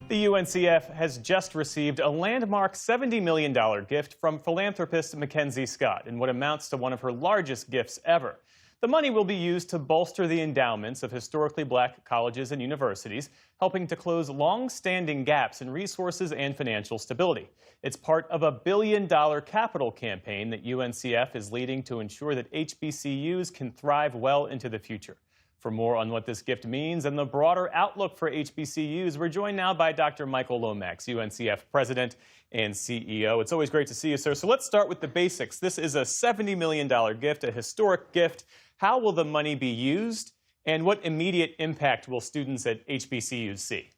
The UNCF has just received a landmark $70 million gift from philanthropist Mackenzie Scott in what amounts to one of her largest gifts ever. The money will be used to bolster the endowments of historically black colleges and universities, helping to close long-standing gaps in resources and financial stability. It's part of a $1 billion capital campaign that UNCF is leading to ensure that HBCUs can thrive well into the future. For more on what this gift means and the broader outlook for HBCUs, we're joined now by Dr. Michael Lomax, UNCF President and CEO. It's always great to see you, sir. So let's start with the basics. This is a $70 million gift, a historic gift. How will the money be used, and what immediate impact will students at HBCUs see?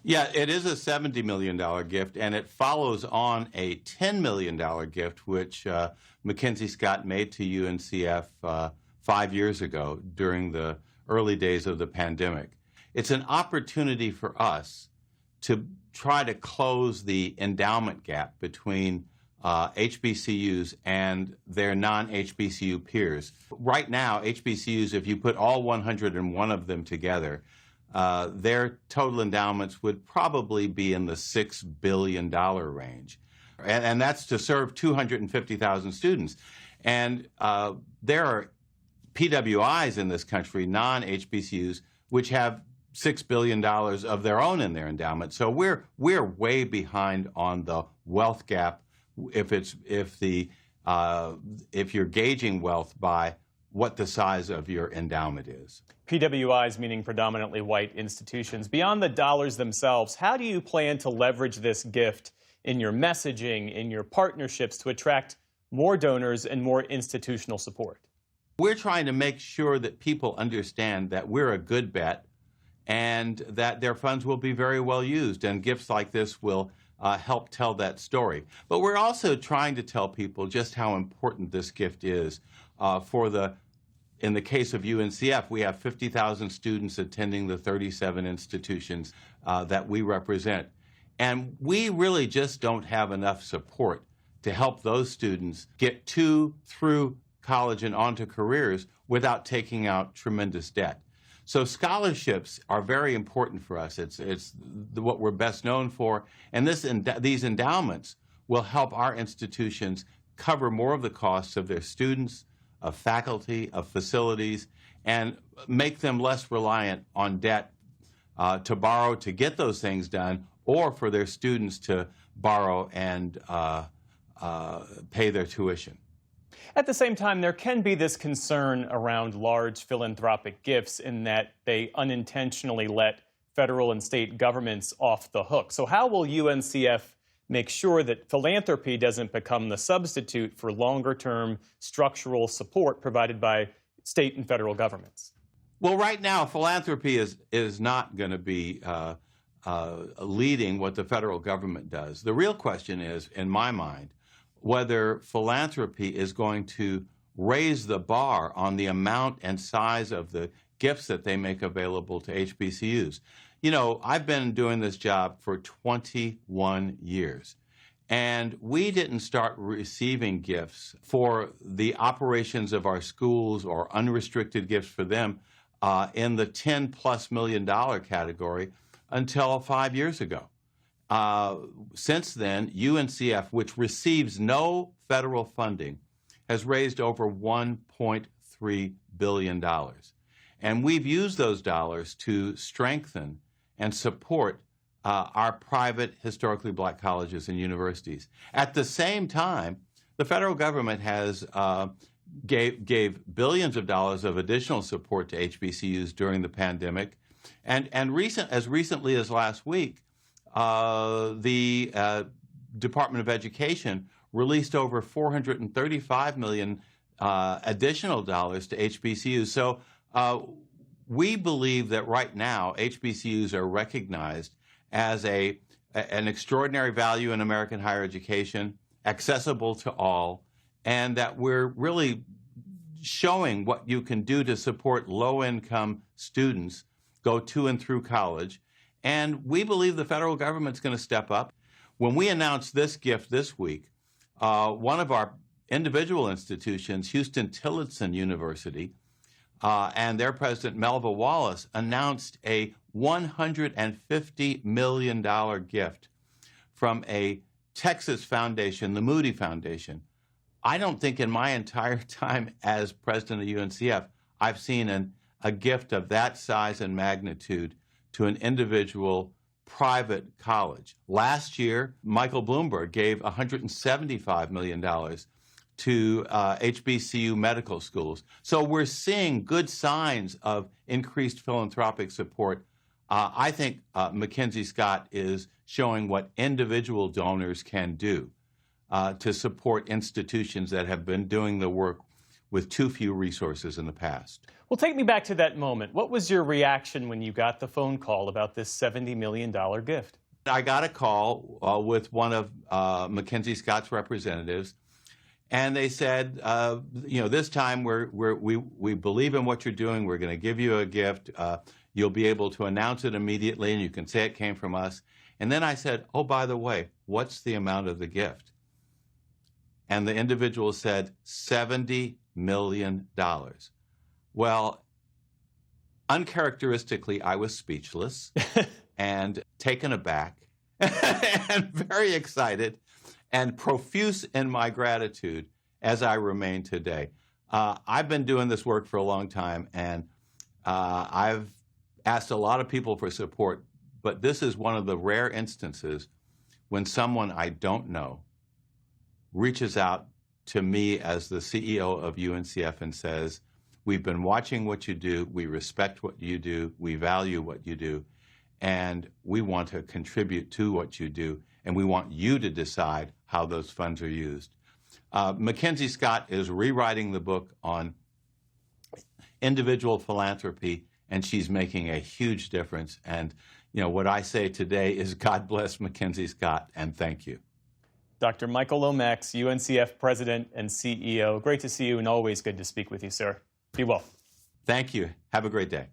Yeah, it is a $70 million gift, and it follows on a $10 million gift, which Mackenzie Scott made to UNCF 5 years ago during the early days of the pandemic. It's an opportunity for us to try to close the endowment gap between HBCUs and their non-HBCU peers. Right now, HBCUs, if you put all 101 of them together, their total endowments would probably be in the $6 billion range. And that's to serve 250,000 students. And there are PWIs in this country, non-HBCUs, which have $6 billion of their own in their endowment. So we're way behind on the wealth gap if you're gauging wealth by what the size of your endowment is. PWIs meaning predominantly white institutions. Beyond the dollars themselves, how do you plan to leverage this gift in your messaging, in your partnerships to attract more donors and more institutional support? We're trying to make sure that people understand that we're a good bet and that their funds will be very well used, and gifts like this will help tell that story. But we're also trying to tell people just how important this gift is. In the case of UNCF, we have 50,000 students attending the 37 institutions that we represent. And we really just don't have enough support to help those students get to, through college and onto careers without taking out tremendous debt. So scholarships are very important for us. It's what we're best known for. And these endowments will help our institutions cover more of the costs of their students, of faculty, of facilities, and make them less reliant on debt to borrow to get those things done, or for their students to borrow and pay their tuition. At the same time, there can be this concern around large philanthropic gifts in that they unintentionally let federal and state governments off the hook. So how will UNCF make sure that philanthropy doesn't become the substitute for longer-term structural support provided by state and federal governments? Well, right now, philanthropy is not going to be leading what the federal government does. The real question is, in my mind, whether philanthropy is going to raise the bar on the amount and size of the gifts that they make available to HBCUs. You know, I've been doing this job for 21 years, and we didn't start receiving gifts for the operations of our schools or unrestricted gifts for them in the $10+ million category until 5 years ago. Since then, UNCF, which receives no federal funding, has raised over $1.3 billion. And we've used those dollars to strengthen and support our private historically black colleges and universities. At the same time, the federal government has gave billions of dollars of additional support to HBCUs during the pandemic. And as recently as last week, the Department of Education released over $435 million additional dollars to HBCUs. So we believe that right now HBCUs are recognized as an extraordinary value in American higher education, accessible to all, and that we're really showing what you can do to support low-income students go to and through college. And we believe the federal government's going to step up. When we announced this gift this week, one of our individual institutions, Huston-Tillotson University, and their president, Melva Wallace, announced a $150 million gift from a Texas foundation, the Moody Foundation. I don't think in my entire time as president of UNCF, I've seen a gift of that size and magnitude to an individual private college. Last year, Michael Bloomberg gave $175 million to HBCU medical schools. So we're seeing good signs of increased philanthropic support. I think Mackenzie Scott is showing what individual donors can do to support institutions that have been doing the work with too few resources in the past. Well, take me back to that moment. What was your reaction when you got the phone call about this $70 million gift? I got a call with one of Mackenzie Scott's representatives, and they said, this time we believe in what you're doing. We're going to give you a gift. You'll be able to announce it immediately, and you can say it came from us. And then I said, oh, by the way, what's the amount of the gift? And the individual said, $70 million. Well, uncharacteristically, I was speechless and taken aback and very excited and profuse in my gratitude as I remain today. I've been doing this work for a long time, and I've asked a lot of people for support, but this is one of the rare instances when someone I don't know reaches out to me as the CEO of UNCF and says, we've been watching what you do, we respect what you do, we value what you do, and we want to contribute to what you do, and we want you to decide how those funds are used. Mackenzie Scott is rewriting the book on individual philanthropy, and she's making a huge difference. And what I say today is God bless Mackenzie Scott, and thank you. Dr. Michael Lomax, UNCF President and CEO. Great to see you, and always good to speak with you, sir. Be well. Thank you. Have a great day.